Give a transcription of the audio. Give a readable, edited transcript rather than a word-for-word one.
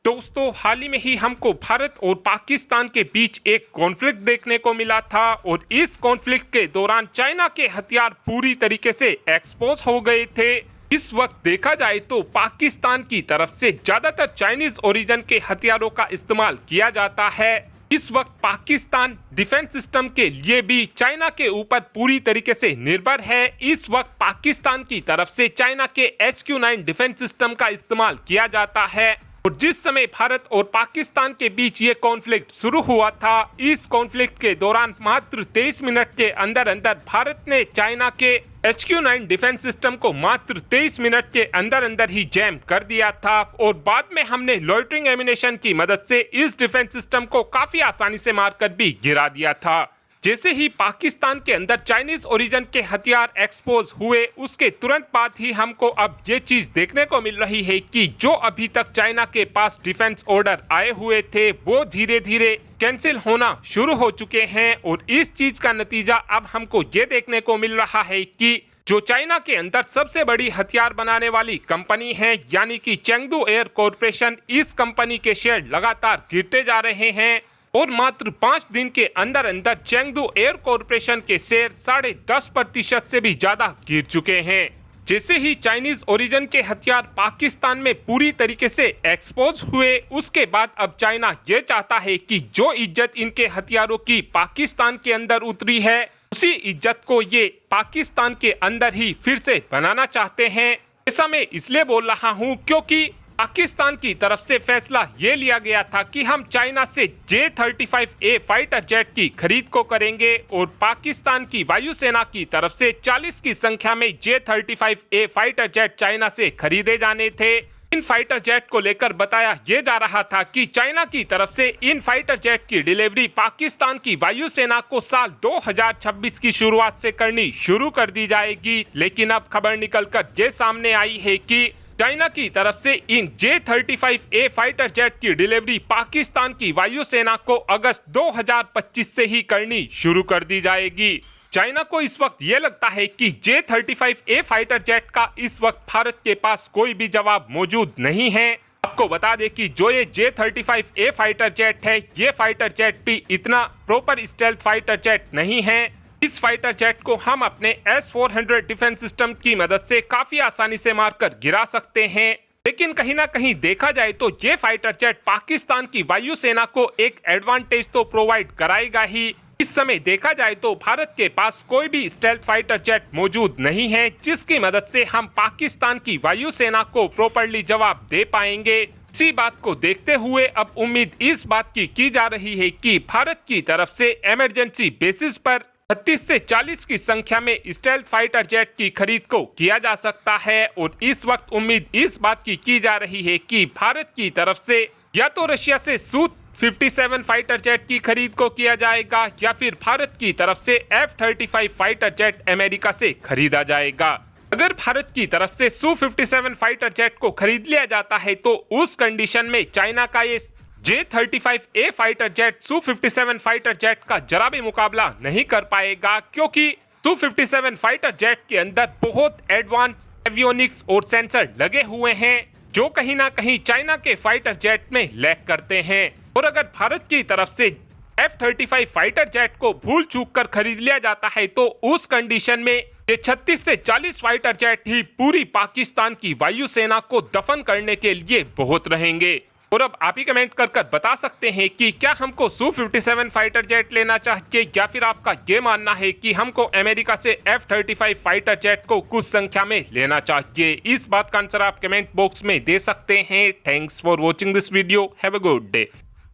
दोस्तों, हाल ही में ही हमको भारत और पाकिस्तान के बीच एक कॉन्फ्लिक्ट देखने को मिला था और इस कॉन्फ्लिक्ट के दौरान चाइना के हथियार पूरी तरीके से एक्सपोज हो गए थे। इस वक्त देखा जाए तो पाकिस्तान की तरफ से ज्यादातर चाइनीज ओरिजिन के हथियारों का इस्तेमाल किया जाता है। इस वक्त पाकिस्तान डिफेंस सिस्टम के लिए भी चाइना के ऊपर पूरी तरीके से निर्भर है। इस वक्त पाकिस्तान की तरफ से चाइना के HQ-9 डिफेंस सिस्टम का इस्तेमाल किया जाता है और जिस समय भारत और पाकिस्तान के बीच ये कॉन्फ्लिक्ट शुरू हुआ था, इस कॉन्फ्लिक्ट के दौरान मात्र 23 मिनट के अंदर अंदर भारत ने चाइना के HQ-9 डिफेंस सिस्टम को मात्र 23 मिनट के अंदर अंदर ही जैम कर दिया था और बाद में हमने लॉइटरिंग एमिनेशन की मदद से इस डिफेंस सिस्टम को काफी आसानी से मारकर भी गिरा दिया था। जैसे ही पाकिस्तान के अंदर चाइनीज ओरिजिन के हथियार एक्सपोज हुए, उसके तुरंत बाद ही हमको अब ये चीज देखने को मिल रही है कि जो अभी तक चाइना के पास डिफेंस ऑर्डर आए हुए थे वो धीरे धीरे कैंसिल होना शुरू हो चुके हैं और इस चीज का नतीजा अब हमको ये देखने को मिल रहा है कि जो चाइना के अंदर सबसे बड़ी हथियार बनाने वाली कंपनी है यानी कि चेंगडू एयर कॉरपोरेशन, इस कंपनी के शेयर लगातार गिरते जा रहे हैं और मात्र 5 दिन के अंदर अंदर चेंगडू एयर कॉरपोरेशन के शेयर 10.5% से भी ज्यादा गिर चुके हैं। जैसे ही चाइनीज ओरिजिन के हथियार पाकिस्तान में पूरी तरीके से एक्सपोज हुए, उसके बाद अब चाइना ये चाहता है कि जो इज्जत इनके हथियारों की पाकिस्तान के अंदर उतरी है, उसी इज्जत को ये पाकिस्तान के अंदर ही फिर से बनाना चाहते हैं। ऐसा मैं इसलिए बोल रहा हूँ क्योंकि पाकिस्तान की तरफ से फैसला ये लिया गया था कि हम चाइना से J-35A फाइटर जेट की खरीद को करेंगे और पाकिस्तान की वायुसेना की तरफ से 40 की संख्या में J-35A फाइटर जेट चाइना से खरीदे जाने थे। इन फाइटर जेट को लेकर बताया ये जा रहा था कि चाइना की तरफ से इन फाइटर जेट की डिलीवरी पाकिस्तान की वायुसेना को साल 2026 की शुरुआत से करनी शुरू कर दी जाएगी। लेकिन अब खबर निकलकर ये सामने आई है कि चाइना की तरफ से इन J-35A फाइटर जेट की डिलीवरी पाकिस्तान की वायुसेना को अगस्त 2025 से ही करनी शुरू कर दी जाएगी। चाइना को इस वक्त ये लगता है कि J-35A फाइटर जेट का इस वक्त भारत के पास कोई भी जवाब मौजूद नहीं है। आपको बता दें कि जो ये J-35A फाइटर जेट है, ये फाइटर जेट भी इतना प्रॉपर स्टेल्थ फाइटर जेट नहीं है। इस फाइटर जेट को हम अपने S-400 डिफेंस सिस्टम की मदद से काफी आसानी से मारकर गिरा सकते हैं, लेकिन कहीं ना कहीं देखा जाए तो ये फाइटर जेट पाकिस्तान की वायुसेना को एक एडवांटेज तो प्रोवाइड कराएगा ही। इस समय देखा जाए तो भारत के पास कोई भी स्टेल्थ फाइटर जेट मौजूद नहीं है जिसकी मदद से हम पाकिस्तान की वायुसेना को प्रॉपर्ली जवाब दे पाएंगे। इसी बात को देखते हुए अब उम्मीद इस बात की जा रही है कि भारत की तरफ से इमरजेंसी बेसिस पर 36 से 40 की संख्या में स्टेल्थ फाइटर जेट की खरीद को किया जा सकता है और इस वक्त उम्मीद इस बात की जा रही है कि भारत की तरफ से या तो रशिया से Su-57 फाइटर जेट की खरीद को किया जाएगा या फिर भारत की तरफ से F-35 फाइटर जेट अमेरिका से खरीदा जाएगा। अगर भारत की तरफ से Su-57 फाइटर जेट को खरीद लिया जाता है तो उस कंडीशन में चाइना का ये J-35A fighter jet Su-57 fighter jet का जरा भी मुकाबला नहीं कर पाएगा, क्योंकि Su-57 फाइटर जेट के अंदर बहुत एडवांस एवियोनिक्स और सेंसर लगे हुए हैं जो कहीं ना कहीं चाइना के फाइटर जेट में लैग करते हैं। और अगर भारत की तरफ से F-35 फाइटर जेट को भूल चूक कर खरीद लिया जाता है तो उस कंडीशन में ये 36 से 40 फाइटर जेट ही पूरी पाकिस्तान की वायुसेना को दफन करने के लिए बहुत रहेंगे। और अब आप ही कमेंट कर बता सकते हैं कि क्या हमको Su-57 फाइटर जेट लेना चाहिए या फिर आपका ये मानना है कि हमको अमेरिका से F-35 फाइटर जेट को कुछ संख्या में लेना चाहिए। इस बात का आंसर आप कमेंट बॉक्स में दे सकते हैं। Thanks for watching this video. Have a good day.